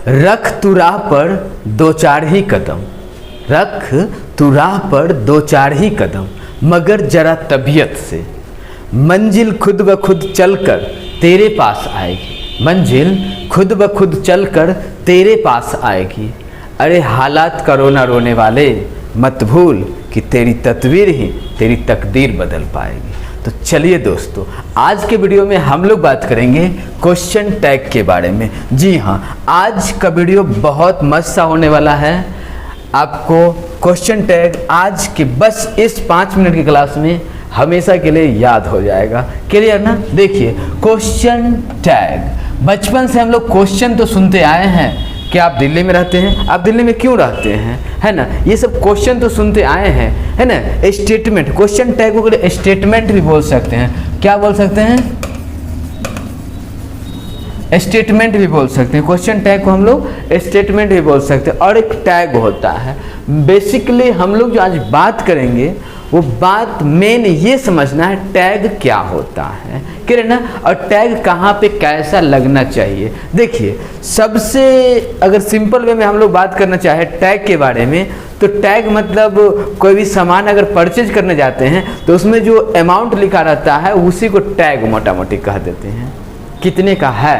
रख तू राह पर दो चार ही कदम, रख तू राह पर दो चार ही कदम, मगर जरा तबीयत से मंजिल खुद ब खुद चलकर तेरे पास आएगी, मंजिल खुद ब खुद चलकर तेरे पास आएगी। अरे हालात का रोना रोने वाले मत भूल कि तेरी तस्वीर ही तेरी तकदीर बदल पाएगी। तो चलिए दोस्तों, आज के वीडियो में हम लोग बात करेंगे क्वेश्चन टैग के बारे में। जी हाँ, आज का वीडियो बहुत मस्त सा होने वाला है। आपको क्वेश्चन टैग आज के बस इस 5 मिनट की क्लास में हमेशा के लिए याद हो जाएगा। क्लियर ना? देखिए, क्वेश्चन टैग, बचपन से हम लोग क्वेश्चन तो सुनते आए हैं कि आप दिल्ली में रहते हैं, आप दिल्ली में क्यों रहते हैं, है ना, ये सब क्वेश्चन तो सुनते आए हैं, है ना। स्टेटमेंट, क्वेश्चन टैग को स्टेटमेंट भी बोल सकते हैं। क्या बोल सकते हैं? स्टेटमेंट भी बोल सकते हैं। क्वेश्चन टैग को हम लोग स्टेटमेंट भी बोल सकते हैं। और एक टैग होता है। बेसिकली हम लोग जो आज बात करेंगे वो बात मेन ये समझना है टैग क्या होता है, क्लियर ना, और टैग कहाँ पे कैसा लगना चाहिए। देखिए, सबसे अगर सिंपल वे में हम लोग बात करना चाहे टैग के बारे में, तो टैग मतलब कोई भी सामान अगर परचेज करने जाते हैं तो उसमें जो अमाउंट लिखा रहता है उसी को टैग मोटा मोटी कह देते हैं। कितने का है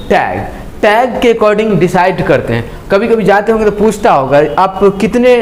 टैग, टैग के अकॉर्डिंग डिसाइड करते हैं। कभी कभी जाते होंगे तो पूछता होगा आप कितने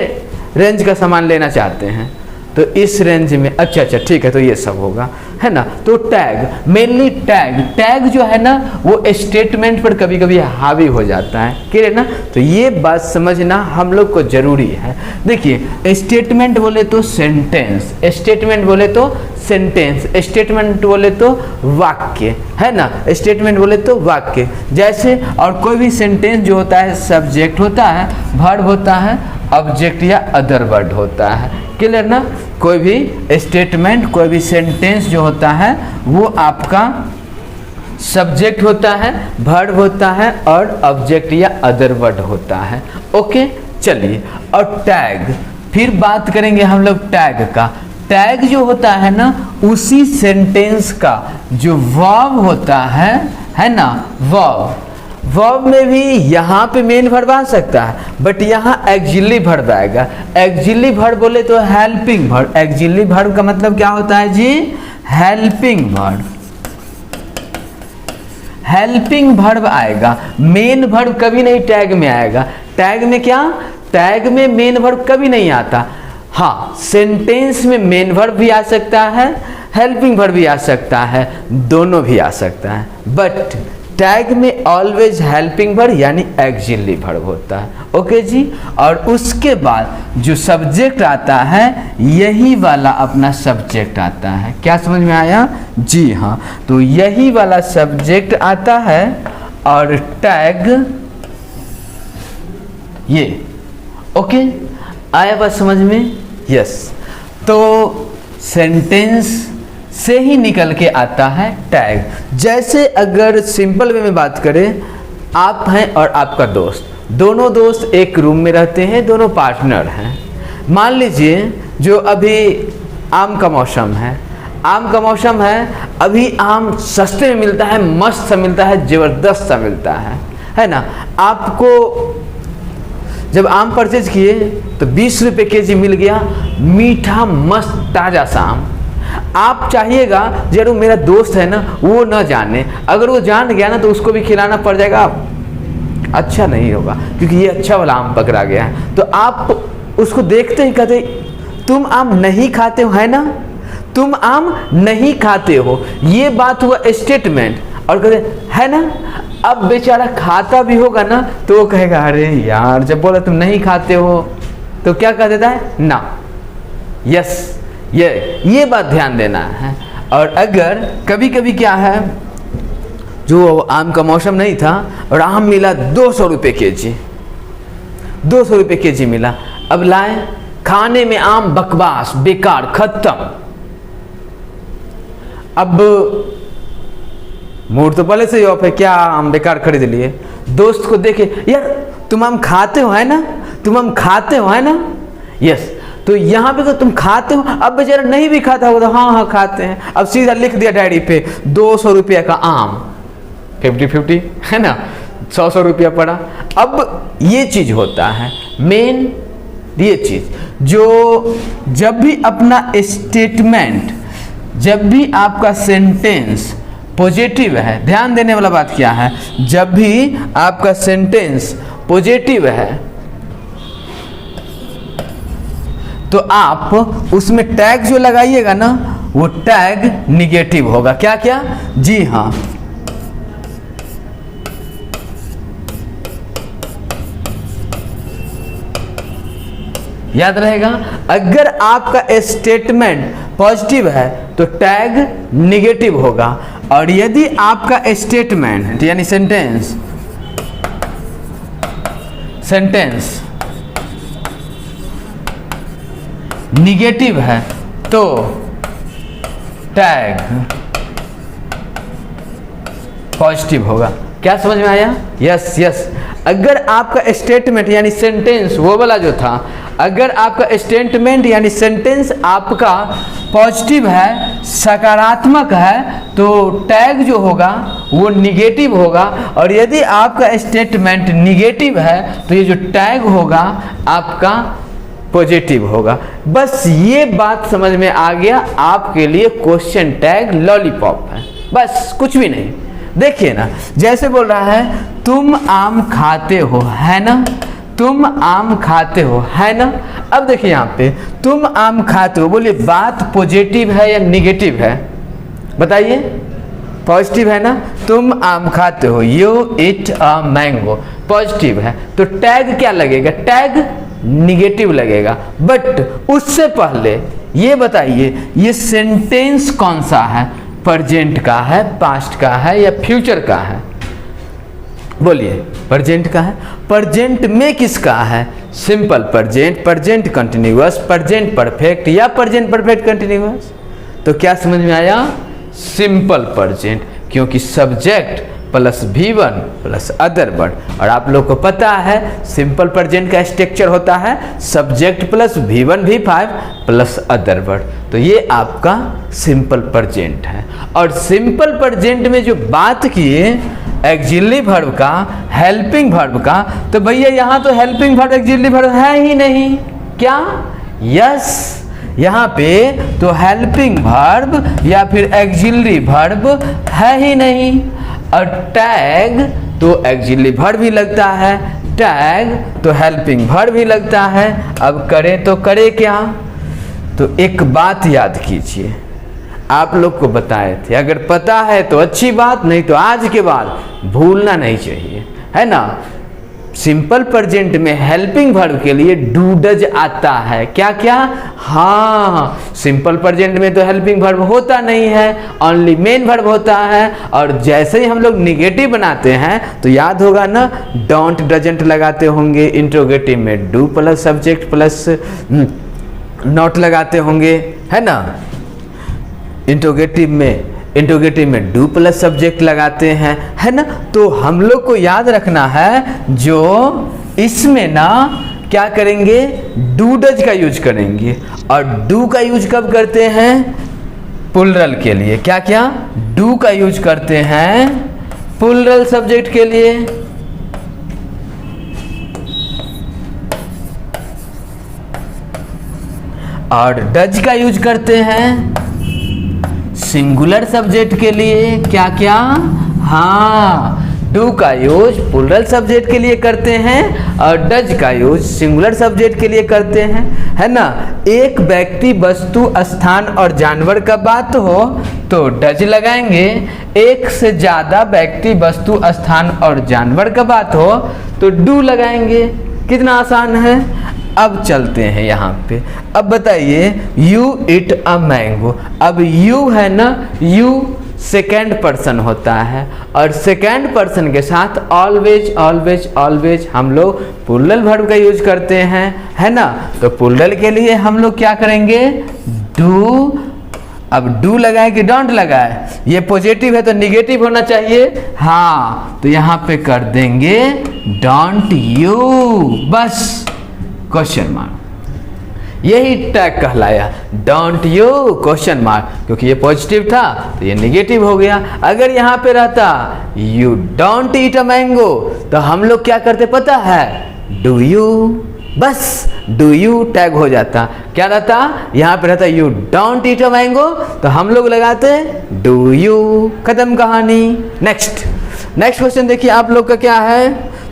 रेंज का सामान लेना चाहते हैं, तो इस रेंज में, अच्छा ठीक है, तो ये सब होगा, है ना। तो टैग, मेनली टैग जो है ना वो स्टेटमेंट पर कभी कभी हावी हो जाता है, क्लियर ना। तो ये बात समझना हम लोग को जरूरी है। देखिए, स्टेटमेंट बोले तो सेंटेंस, स्टेटमेंट बोले तो सेंटेंस, स्टेटमेंट बोले तो वाक्य, है ना, स्टेटमेंट बोले तो वाक्य जैसे। और कोई भी सेंटेंस जो होता है सब्जेक्ट होता है, वर्ब होता है, ऑब्जेक्ट या अदर वर्ड होता है, क्लियर ना। कोई भी स्टेटमेंट, कोई भी सेंटेंस जो होता है वो आपका सब्जेक्ट होता है, वर्ब होता है और ऑब्जेक्ट या अदर वर्ड होता है। ओके, चलिए। और टैग, फिर बात करेंगे हम लोग टैग का। टैग जो होता है ना उसी सेंटेंस का जो वर्ब होता है ना, वर्ब में भी यहाँ पे मेन वर्ब आ सकता है, बट यहाँ एक्सिलरी वर्ब आएगा। एक्सिलरी वर्ब बोले तो हेल्पिंग वर्ब। एक्सिलरी वर्ब का मतलब क्या होता है जी? Helping verb. हेल्पिंग वर्ब आएगा, मेन वर्ब कभी नहीं टैग में आएगा। टैग में क्या? टैग में मेन वर्ब कभी नहीं आता। हाँ, सेंटेंस में मेन वर्ब भी आ सकता है, हेल्पिंग वर्ब भी आ सकता है, दोनों भी आ सकता है, बट टैग में ऑलवेज हेल्पिंग वर्ब यानी एक्सिलरी वर्ब होता है। ओके जी। और उसके बाद जो सब्जेक्ट आता है यही वाला अपना सब्जेक्ट आता है। क्या समझ में आया? जी हाँ, तो यही वाला सब्जेक्ट आता है और टैग ये। ओके, आया बात समझ में? यस। तो सेंटेंस से ही निकल के आता है टैग। जैसे अगर सिंपल वे में बात करें, आप हैं और आपका दोस्त, दोनों दोस्त एक रूम में रहते हैं, दोनों पार्टनर हैं। मान लीजिए जो अभी आम का मौसम है, आम का मौसम है, अभी आम सस्ते में मिलता है, मस्त सा मिलता है, ज़बरदस्त सा मिलता है ना। आपको जब आम परचेज किए तो 20 रुपये केजी मिल गया, मीठा मस्त ताज़ा सा आम। आप चाहिएगा जरूर मेरा दोस्त है ना वो ना जाने, अगर वो जान गया ना तो उसको भी खिलाना पड़ जाएगा, अच्छा नहीं होगा क्योंकि ये अच्छा वाला आम पकड़ा गया है। तो आप उसको देखते ही कहते तुम आम नहीं खाते हो, है ना, तुम आम नहीं खाते हो। ये बात हुआ स्टेटमेंट। और कहते है ना, अब बेचारा खाता भी होगा ना तो वो कहेगा अरे यार, जब बोला तुम नहीं खाते हो तो क्या कह देता है? ना। यस, ये बात ध्यान देना है। और अगर कभी कभी क्या है, जो आम का मौसम नहीं था और आम मिला 200 रुपये केजी, 200 रुपये केजी मिला, अब लाए खाने में आम बकवास, बेकार, खत्म। अब मूड तो पहले से ही ऑफ है, क्या आम बेकार खरीद लिए। दोस्त को देखे, यार तुम आम खाते हो, है ना, तुम आम खाते हो, है ना। यस, तो यहाँ पे तो तुम खाते हो। अब बेचारा नहीं भी खाता होगा तो हाँ खाते हैं। अब सीधा लिख दिया डायरी पे 200 रुपये का आम, 50-50, है ना, 100 रुपया पड़ा। अब ये चीज होता है मेन, ये चीज जो जब भी अपना स्टेटमेंट, जब भी आपका सेंटेंस पॉजिटिव है, ध्यान देने वाला बात क्या है, जब भी आपका सेंटेंस पॉजिटिव है तो आप उसमें टैग जो लगाइएगा ना वो टैग निगेटिव होगा। क्या क्या? जी हाँ, याद रहेगा। अगर आपका स्टेटमेंट पॉजिटिव है तो टैग निगेटिव होगा, और यदि आपका स्टेटमेंट यानी सेंटेंस निगेटिव है तो टैग पॉजिटिव होगा। क्या समझ में आया? Yes yes. अगर आपका स्टेटमेंट यानी सेंटेंस, वो वाला जो था, अगर आपका स्टेटमेंट यानी सेंटेंस आपका पॉजिटिव है, सकारात्मक है, तो टैग जो होगा वो निगेटिव होगा, और यदि आपका स्टेटमेंट निगेटिव है तो ये जो टैग होगा आपका पॉजिटिव होगा। बस ये बात समझ में आ गया, आपके लिए क्वेश्चन टैग लॉलीपॉप है, बस कुछ भी नहीं। देखिए ना, जैसे बोल रहा है तुम आम खाते हो, है ना, तुम आम खाते हो, है ना। अब देखिए यहाँ पे तुम आम खाते हो, बोलिए बात पॉजिटिव है या निगेटिव है? बताइए। पॉजिटिव है ना, तुम आम खाते हो, you eat a mango, positive है, तो टैग क्या लगेगा? टैग निगेटिव लगेगा। बट उससे पहले ये बताइए, ये सेंटेंस कौन सा है? प्रेजेंट का है, पास्ट का है, या फ्यूचर का है? बोलिए। प्रेजेंट का है। प्रेजेंट में किसका है? Simple present, present continuous, present perfect, या प्रेजेंट परफेक्ट कंटिन्यूअस? तो क्या समझ में आया? सिंपल प्रेजेंट, क्योंकि subject plus V1 plus other word, और आप लोग को पता है सिंपल प्रेजेंट का स्ट्रक्चर होता है subject plus V1 V5 plus other word. तो ये आपका सिंपल प्रेजेंट है। और सिंपल प्रेजेंट में जो बात किए एक्सिलरी वर्ब का, हेल्पिंग वर्ब का, तो भैया यहाँ तो हेल्पिंग वर्ब एक्सिलरी वर्ब है ही नहीं। क्या? यस, यहाँ पे तो हेल्पिंग वर्ब या फिर एक्सिलरी वर्ब है ही नहीं। और टैग तो एक्सिलरी वर्ब भी लगता है, टैग तो हेल्पिंग वर्ब भी लगता है। अब करें तो करें क्या? तो एक बात याद कीजिए, आप लोग को बताए थे, अगर पता है तो अच्छी बात, नहीं तो आज के बाद भूलना नहीं चाहिए, है ना। सिंपल प्रेजेंट में हेल्पिंग वर्ब के लिए डू डज आता है। क्या क्या? हाँ, सिंपल प्रेजेंट में तो हेल्पिंग वर्ब होता नहीं है, ओनली मेन वर्ब होता है। और जैसे ही हम लोग निगेटिव बनाते हैं तो याद होगा ना, डोंट डजंट लगाते होंगे, इंट्रोगेटिव में do plus subject plus not लगाते होंगे, है ना। इंट्रोगेटिव में डू प्लस सब्जेक्ट लगाते हैं, है ना। तो हम लोग को याद रखना है, जो इसमें ना क्या करेंगे, डू डज का यूज करेंगे। और डू का यूज कब करते हैं? प्लुरल के लिए। क्या क्या? डू का यूज करते हैं प्लुरल सब्जेक्ट के लिए। और डज का यूज करते हैं सिंगुलर सब्जेक्ट के लिए। क्या क्या? हाँ, डू का यूज प्लुरल सब्जेक्ट के लिए करते हैं और डज का यूज सिंगुलर सब्जेक्ट के लिए करते हैं, है ना। एक व्यक्ति, वस्तु, स्थान और जानवर का बात हो तो डज लगाएंगे। एक से ज्यादा व्यक्ति, वस्तु, स्थान और जानवर का बात हो तो डू लगाएंगे। कितना आसान है। अब चलते हैं यहाँ पे। अब बताइए, यू इट अ मैंगो। अब यू है ना, यू सेकेंड पर्सन होता है, और सेकेंड पर्सन के साथ ऑलवेज ऑलवेज ऑलवेज हम लोग प्लुरल वर्ब का यूज करते हैं, है ना। तो प्लुरल के लिए हम लोग क्या करेंगे? डू। अब डू लगाए कि डोंट लगाए? ये पॉजिटिव है तो निगेटिव होना चाहिए। हाँ, तो यहाँ पे कर देंगे डोंट यू, बस क्वेश्चन मार्क। यही टैग कहलाया डोंट यू क्वेश्चन मार्क, क्योंकि ये पॉजिटिव था तो ये नेगेटिव हो गया। अगर यहाँ पे रहता you don't eat a mango तो हम लोग क्या करते पता है, डू यू, बस डू यू टैग हो जाता। क्या रहता, यहाँ पे रहता you don't eat a mango तो हम लोग लगाते डू यू, खत्म कहानी। नेक्स्ट क्वेश्चन देखिए आप लोग का क्या है,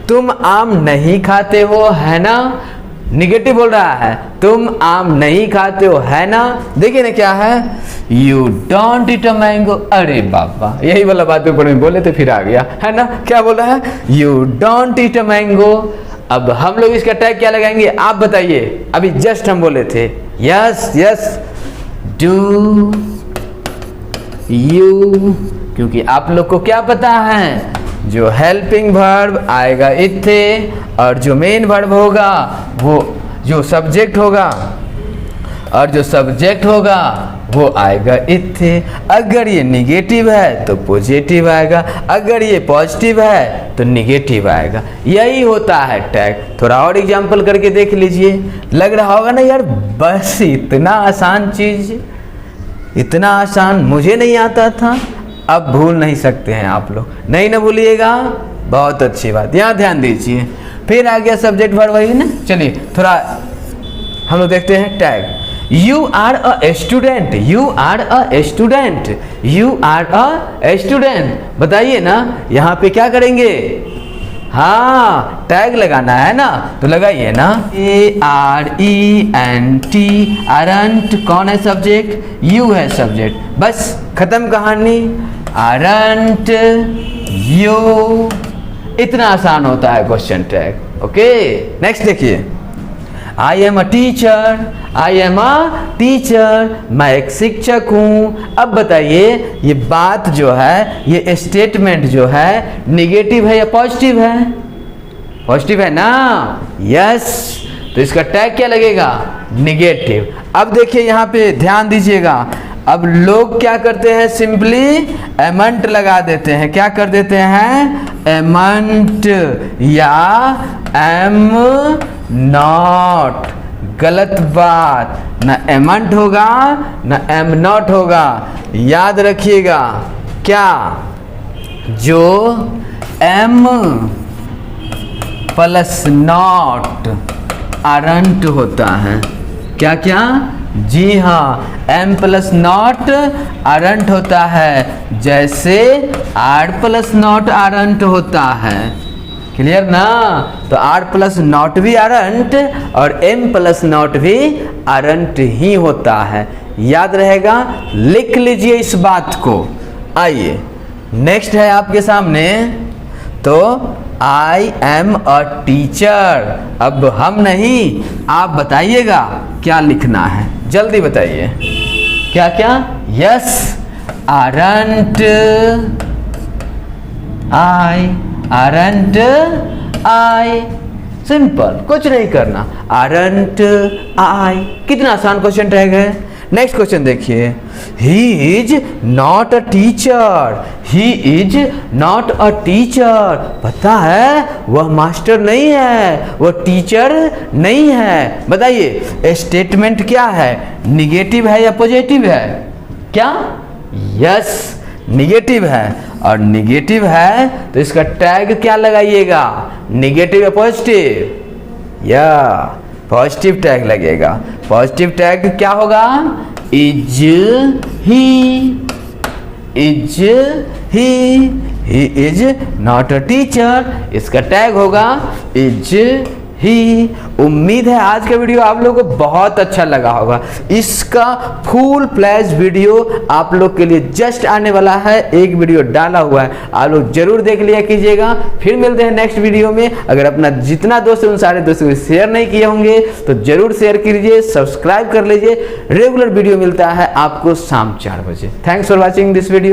तुम आम नहीं खाते हो है ना, निगेटिव बोल रहा है, तुम आम नहीं खाते हो है ना। देखिए ना क्या है, you don't eat a mango, अरे बाबा यही वाला बात ऊपर में बोले थे फिर आ गया है ना। क्या बोला है, you don't eat a mango. अब हम लोग इसका टैग क्या लगाएंगे आप बताइए, अभी जस्ट हम बोले थे यस डू यू, क्योंकि आप लोग को क्या पता है जो हेल्पिंग वर्ब आएगा इथे और जो मेन वर्ब होगा वो जो सब्जेक्ट होगा और जो सब्जेक्ट होगा वो आएगा इथे। अगर ये निगेटिव है तो पॉजिटिव आएगा, अगर ये पॉजिटिव है तो निगेटिव आएगा। यही होता है टैग। थोड़ा और एग्जांपल करके देख लीजिए, लग रहा होगा ना यार बस इतना आसान चीज, इतना आसान मुझे नहीं आता था। अब भूल नहीं सकते हैं आप लोग, नहीं ना भूलिएगा, बहुत अच्छी बात। यहाँ ध्यान दीजिए, फिर आ गया सब्जेक्ट वर्ब वही ना। चलिए थोड़ा हम लोग देखते हैं tag. You are a student, you are a student, you are a student, बताइए ना यहाँ पे क्या करेंगे, हाँ टैग लगाना है ना, तो लगाइए ना ARENT, आरंट कौन है सब्जेक्ट, यू है सब्जेक्ट, बस खत्म कहानी। आरंट यू, इतना आसान होता है क्वेश्चन टैग। ओके नेक्स्ट देखिए, I am a teacher, I am a teacher, मैं एक शिक्षक हूँ। अब बताइए ये बात जो है, ये स्टेटमेंट जो है निगेटिव है या पॉजिटिव है, पॉजिटिव है ना, यस, तो इसका टैग क्या लगेगा, निगेटिव। अब देखिए यहाँ पे ध्यान दीजिएगा, अब लोग क्या करते हैं, सिंपली एमंट लगा देते हैं। क्या कर देते हैं, एमंट या एम नॉट, गलत बात, ना एमंट होगा ना एम नॉट होगा। याद रखिएगा क्या, जो एम प्लस नॉट आरंट होता है, क्या क्या, जी हाँ एम प्लस नॉट आरंट होता है, जैसे आर प्लस नॉट आरंट होता है। क्लियर ना, तो आर प्लस नॉट भी आरंट और एम प्लस नॉट भी आरंट ही होता है। याद रहेगा, लिख लीजिए इस बात को। आइए नेक्स्ट है आपके सामने, तो आई एम अ टीचर। अब हम नहीं आप बताइएगा क्या लिखना है, जल्दी बताइए क्या क्या, यस आरंट आई, आरंट आई, सिंपल, कुछ नहीं करना, आरंट आई। कितना आसान क्वेश्चन टैग है। नेक्स्ट क्वेश्चन देखिए, he is not a teacher, he is not a teacher, पता है वह मास्टर नहीं है, वह टीचर नहीं है। बताइए स्टेटमेंट क्या है, निगेटिव है या पॉजिटिव है, क्या, यस निगेटिव है, और निगेटिव है तो इसका टैग क्या लगाइएगा, निगेटिव या पॉजिटिव, या पॉजिटिव टैग लगेगा। पॉजिटिव टैग क्या होगा, is he, is he is not a teacher, इसका टैग होगा इज ही। उम्मीद है आज का वीडियो आप लोगों को बहुत अच्छा लगा होगा। इसका फुल फ्लैश वीडियो आप लोग के लिए जस्ट आने वाला है, एक वीडियो डाला हुआ है, आप लोग जरूर देख लिया कीजिएगा। फिर मिलते हैं नेक्स्ट वीडियो में। अगर अपना जितना दोस्त है उन सारे दोस्तों को शेयर नहीं किए होंगे तो जरूर शेयर कीजिए, सब्सक्राइब कर लीजिए। रेगुलर वीडियो मिलता है आपको शाम 4 बजे। Thanks for watching this video.